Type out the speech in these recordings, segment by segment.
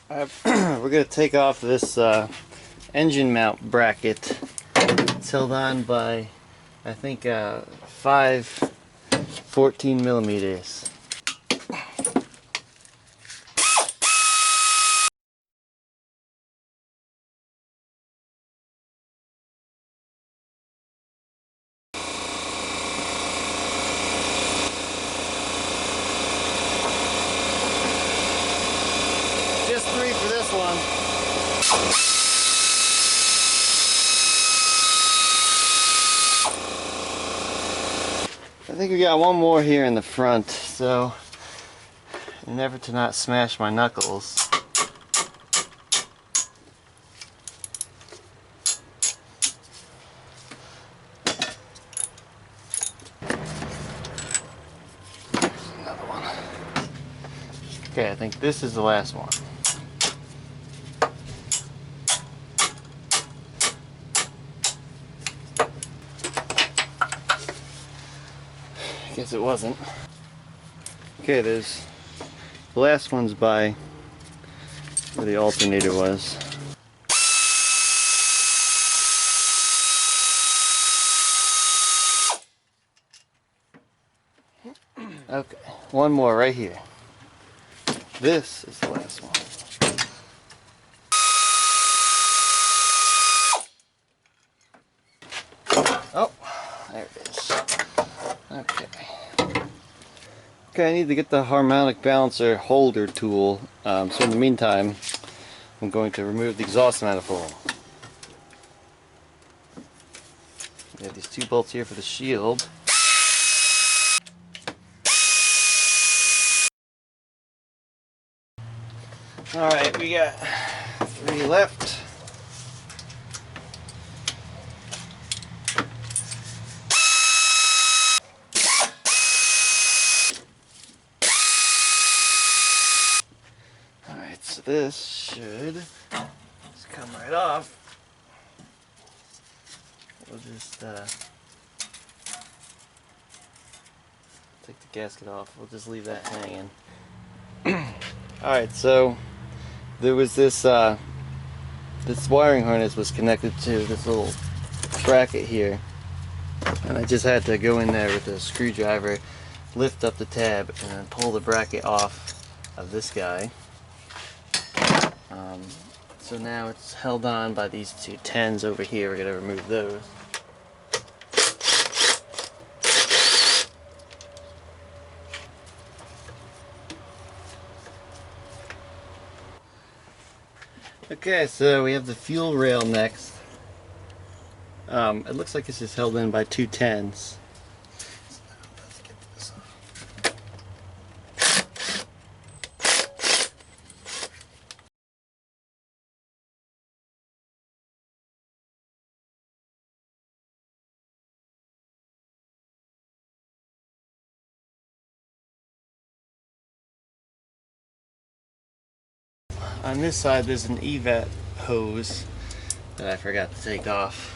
We're going to take off this engine mount bracket. It's held on by, I think, 14 millimeters. Just 3 for this one. I think we got one more here in the front, so in an effort to not smash my knuckles. There's another one. Okay, I think this is the last one. Guess it wasn't. Okay, there's the last one's by where the alternator was. Okay, one more right here. This is the last one. Oh, there it is. Okay. Okay, I need to get the harmonic balancer holder tool. So in the meantime, I'm going to remove the exhaust manifold. We have these 2 bolts here for the shield. Alright, we got 3 left. Alright, so this should just come right off. We'll just take the gasket off. We'll just leave that hanging. Alright, so there was this this wiring harness was connected to this little bracket here, and I just had to go in there with a screwdriver, lift up the tab, and then pull the bracket off of this guy. So now it's held on by these 2 10s over here. We're going to remove those. Okay, so we have the fuel rail next. It looks like this is held in by 2 10s. Let's get this off. On this side there's an EVAT hose that I forgot to take off.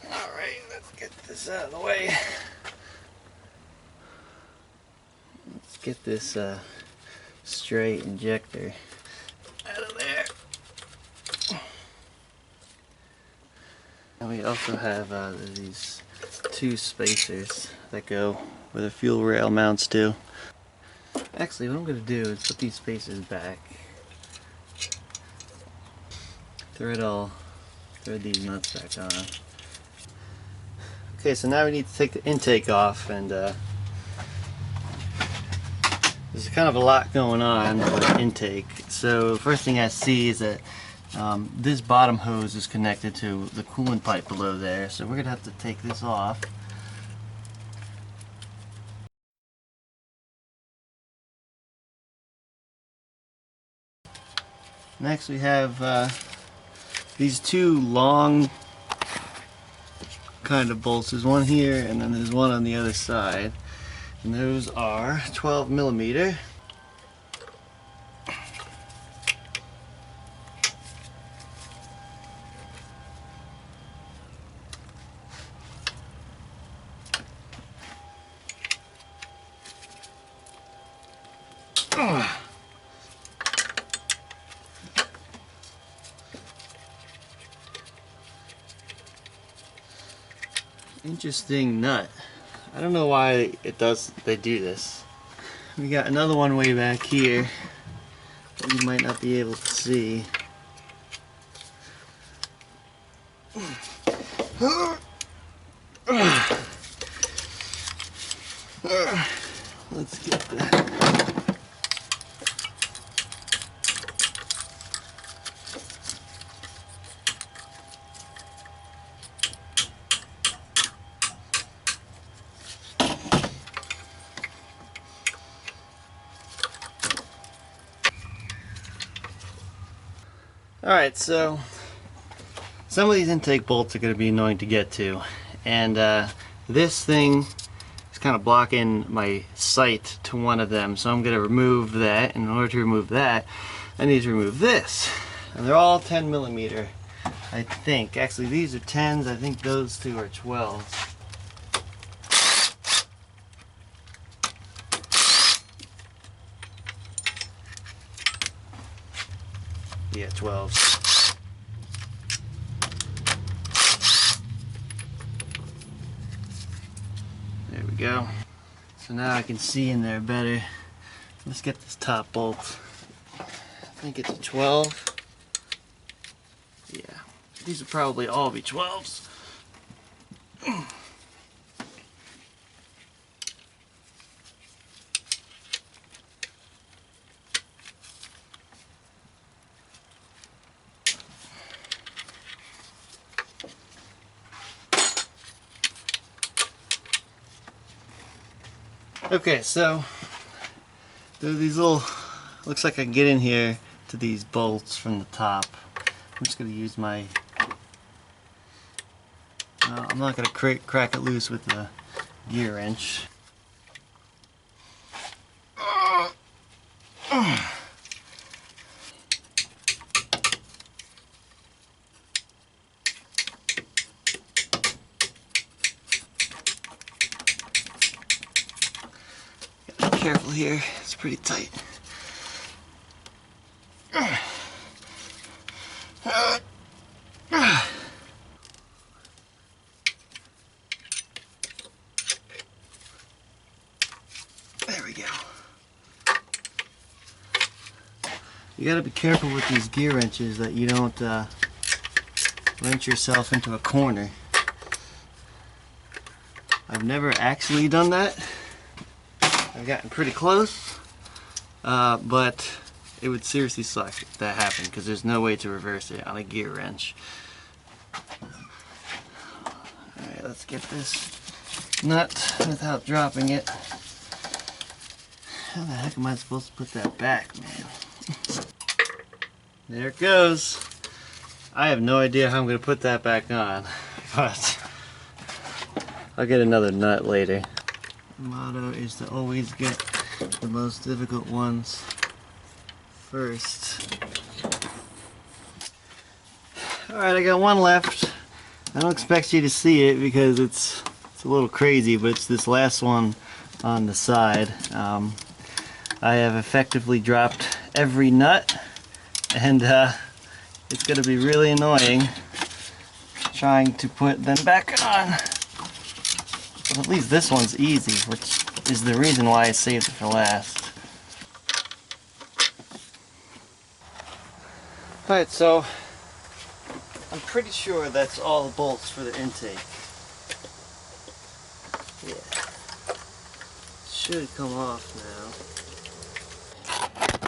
Alright, let's get this out of the way. Let's get this stray injector out of there. And we also have these 2 spacers that go where the fuel rail mounts to. Actually, what I'm going to do is put these spacers back. Thread these nuts back on. Okay, so now we need to take the intake off, and there's kind of a lot going on with intake. So the first thing I see is that this bottom hose is connected to the coolant pipe below there, so we're going to have to take this off. Next we have these 2 long kind of bolts. There's one here and then there's one on the other side, and those are 12 millimeter. Interesting nut. I don't know why they do this. We got another one way back here that you might not be able to see. Let's get that. Alright, so some of these intake bolts are going to be annoying to get to, and this thing is kind of blocking my sight to one of them, so I'm going to remove that. And in order to remove that, I need to remove this. And they're all 10 millimeter, I think. Actually, these are 10s. I think those two are 12s. Yeah, 12s. There we go. So now I can see in there better. Let's get this top bolt. I think it's a 12. Yeah, these will probably all be 12s. Okay, so there are these little, looks like I can get in here to these bolts from the top. I'm just going to use my, I'm not going to crack it loose with the gear wrench. Careful here, it's pretty tight. There we go. You gotta be careful with these gear wrenches that you don't wrench yourself into a corner. I've never actually done that. I've gotten pretty close, but it would seriously suck if that happened, because there's no way to reverse it on a gear wrench. Alright, let's get this nut without dropping it. How the heck am I supposed to put that back, man? There it goes. I have no idea how I'm going to put that back on, but I'll get another nut later. The motto is to always get the most difficult ones first. Alright, I got one left. I don't expect you to see it because it's a little crazy, but it's this last one on the side. I have effectively dropped every nut, and it's going to be really annoying trying to put them back on. But at least this one's easy, which is the reason why I saved it for last. Alright, so I'm pretty sure that's all the bolts for the intake. Yeah. Should come off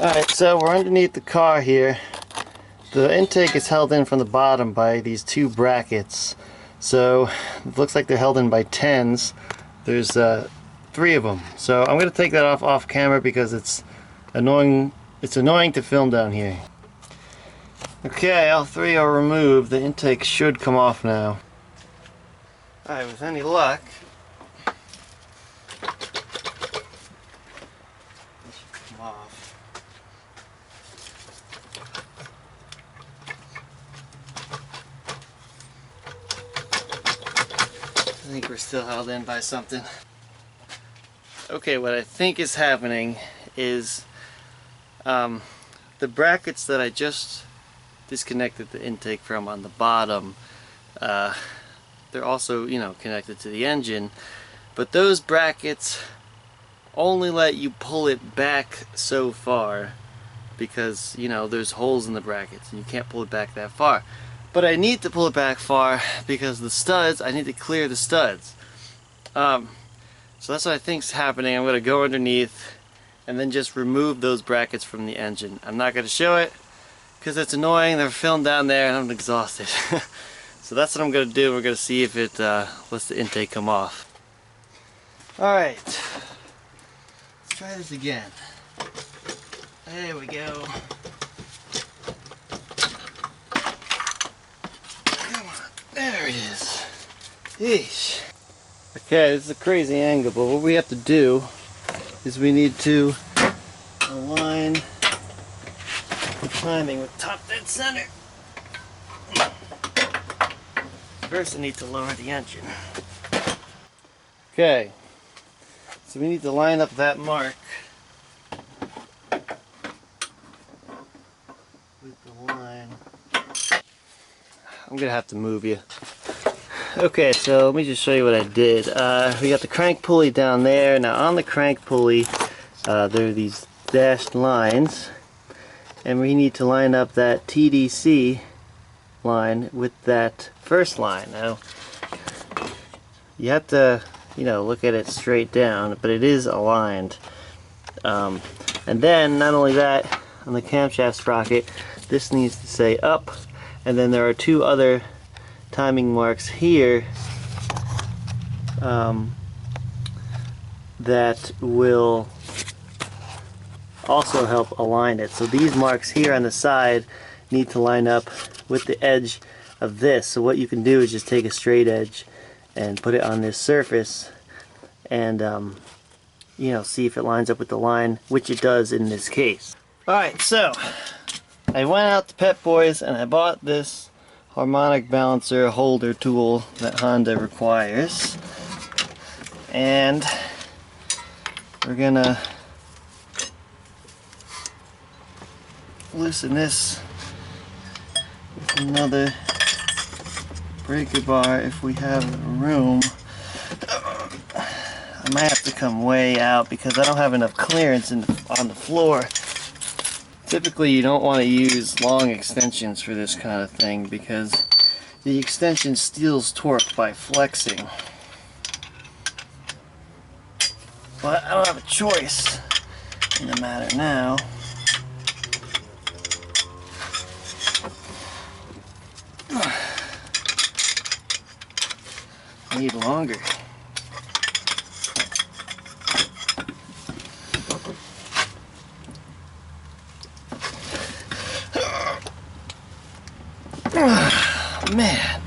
now. Alright, so we're underneath the car here. The intake is held in from the bottom by these two brackets. So it looks like they're held in by 10s. There's 3 of them. So I'm going to take that off camera because it's annoying. It's annoying to film down here. Okay, all 3 are removed. The intake should come off now. Alright, with any luck, it should come off. I think we're still held in by something. Okay, what I think is happening is the brackets that I just disconnected the intake from on the bottom they're also, you know, connected to the engine, but those brackets only let you pull it back so far because, you know, there's holes in the brackets and you can't pull it back that far. But I need to pull it back far because the studs, I need to clear the studs. So that's what I think's happening. I'm going to go underneath and then just remove those brackets from the engine. I'm not going to show it because it's annoying. They're filmed down there and I'm exhausted. So that's what I'm going to do. We're going to see if it lets the intake come off. Alright, let's try this again. There we go. Come on, there it is. Yeesh. Okay, this is a crazy angle, but what we have to do is we need to align the timing with top dead center. First I need to lower the engine. Okay, so we need to line up that mark with the line. I'm gonna have to move you. Okay, so let me just show you what I did. We got the crank pulley down there. Now on the crank pulley, there are these dashed lines, and we need to line up that TDC line with that first line. Now, you have to, you know, look at it straight down, but it is aligned. And then, not only that, on the camshaft sprocket, this needs to say up, and then there are two other timing marks here that will also help align it. So these marks here on the side need to line up with the edge of this. So what you can do is just take a straight edge and put it on this surface and you know, see if it lines up with the line, which it does in this case. Alright, so I went out to Pep Boys and I bought this harmonic balancer holder tool that Honda requires, and we're gonna loosen this with another breaker bar if we have room. I might have to come way out because I don't have enough clearance on the floor. Typically you don't want to use long extensions for this kind of thing because the extension steals torque by flexing. But I don't have a choice in the matter now. I need longer. Man.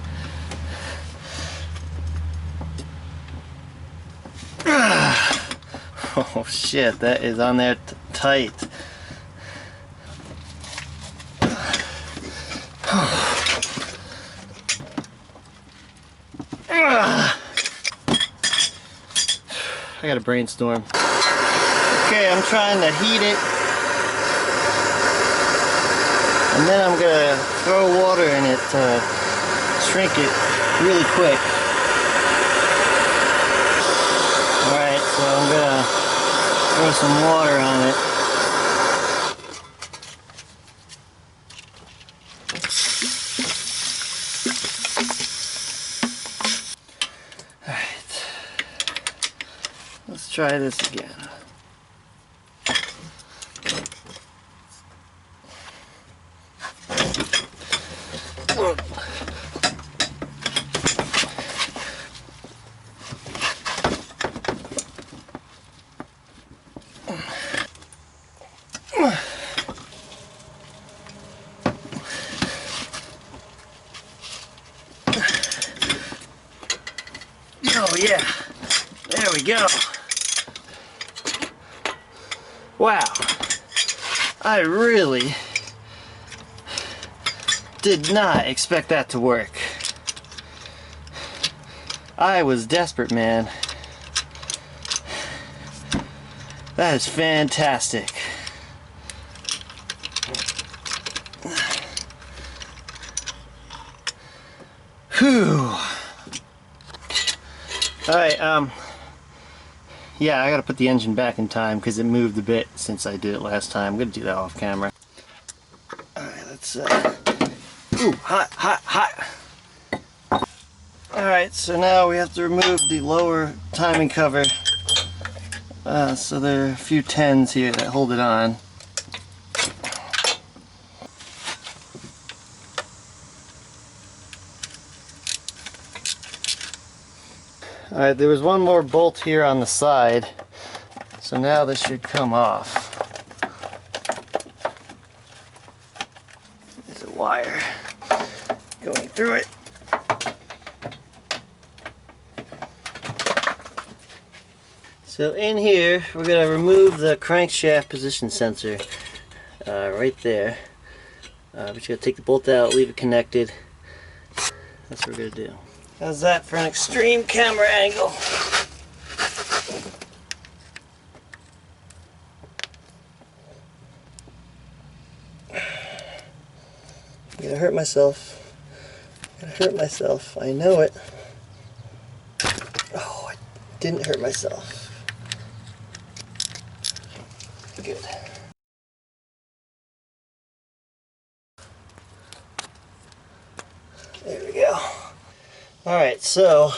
Oh shit, that is on there tight. I gotta brainstorm. Okay, I'm trying to heat it. And then I'm gonna throw water in it to shrink it really quick. Alright, so I'm gonna throw some water on it. Alright, let's try this again. Oh yeah, there we go. Wow, I really did not expect that to work. I was desperate, man. That is fantastic. Whew. Alright, yeah, I gotta put the engine back in time because it moved a bit since I did it last time. I'm gonna do that off camera. Alright, let's, ooh, hot, hot, hot! Alright, so now we have to remove the lower timing cover. So there are a few 10s here that hold it on. Alright, there was one more bolt here on the side, so now this should come off. There's a wire going through it. So in here, we're going to remove the crankshaft position sensor right there. But you got to take the bolt out, leave it connected. That's what we're going to do. How's that for an extreme camera angle? I'm gonna hurt myself. I'm gonna hurt myself. I know it. Oh, I didn't hurt myself. Good. There we go. Alright, so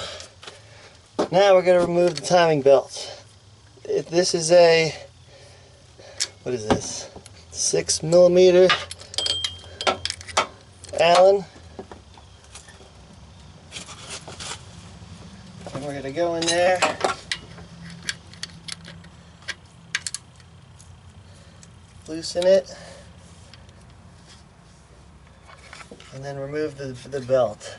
now we're going to remove the timing belt. This is a, what is this? 6mm Allen. And we're going to go in there. Loosen it. And then remove the belt.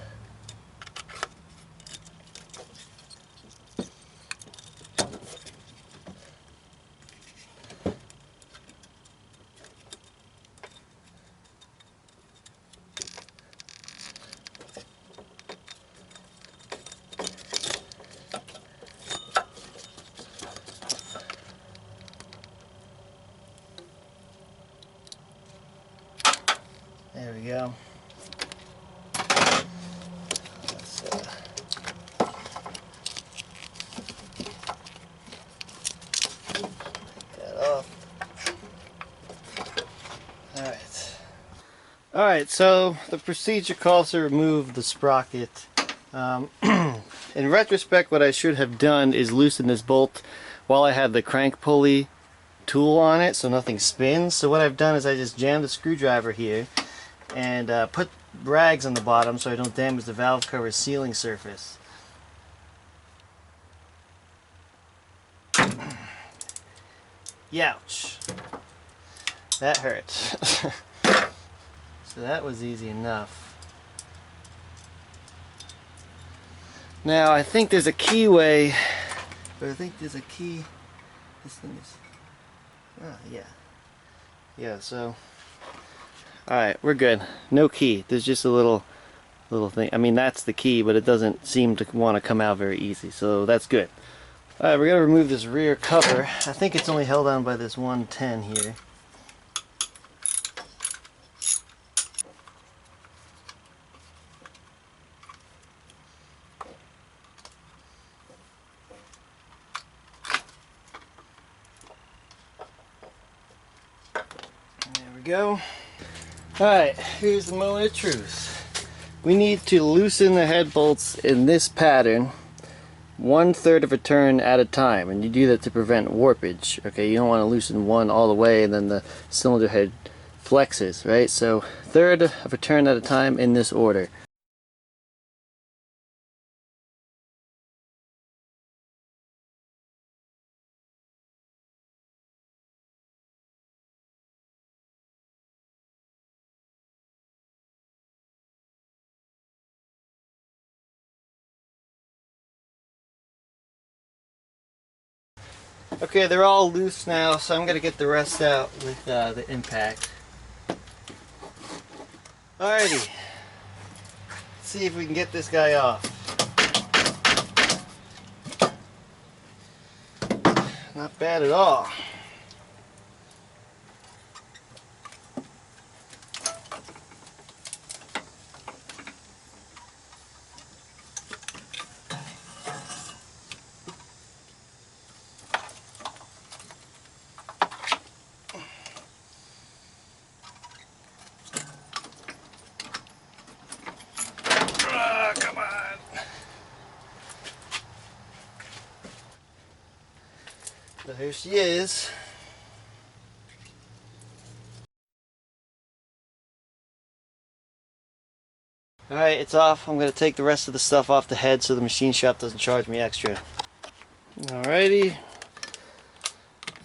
There we go. Let's, take that off. Alright, so the procedure calls to remove the sprocket. In retrospect, what I should have done is loosen this bolt while I had the crank pulley tool on it so nothing spins. So what I've done is I just jammed the screwdriver here and put rags on the bottom so I don't damage the valve cover sealing surface. Youch. That hurt. So that was easy enough. Now I think there's a key way, but I think there's a key. This thing is, yeah. Yeah, so alright, we're good. No key. There's just a little thing. I mean, that's the key, but it doesn't seem to want to come out very easy, so that's good. Alright, we're going to remove this rear cover. I think it's only held on by this 110 here. There we go. Alright, here's the moment of truth. We need to loosen the head bolts in this pattern 1/3 of a turn at a time, and you do that to prevent warpage. Okay, you don't want to loosen one all the way and then the cylinder head flexes, right? So 1/3 of a turn at a time in this order. Okay, they're all loose now, so I'm going to get the rest out with the impact. Alrighty, let's see if we can get this guy off. Not bad at all. So here she is. Alright, it's off. I'm going to take the rest of the stuff off the head so the machine shop doesn't charge me extra. Alrighty.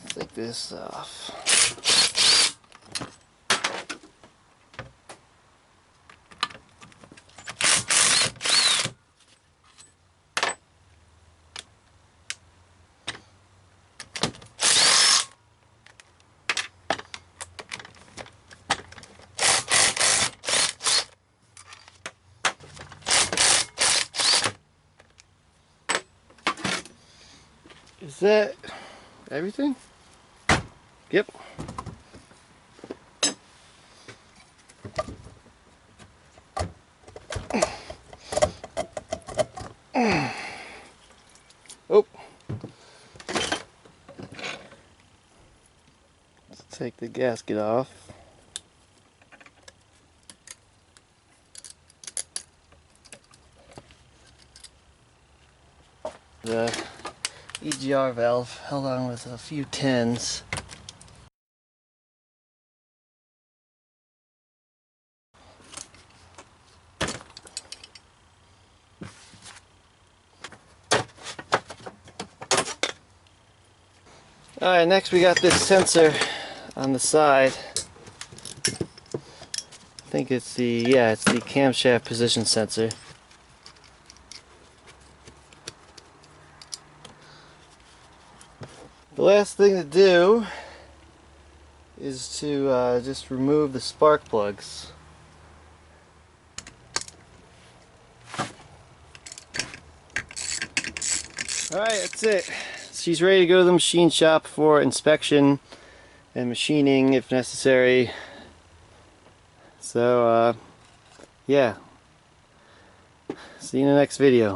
Let's take this off. Is that everything? Yep. Oh. Let's take the gasket off. The EGR valve held on with a few tins. Alright, next we got this sensor on the side. I think it's the camshaft position sensor. The last thing to do is to just remove the spark plugs. Alright, that's it. She's ready to go to the machine shop for inspection and machining if necessary. So, yeah. See you in the next video.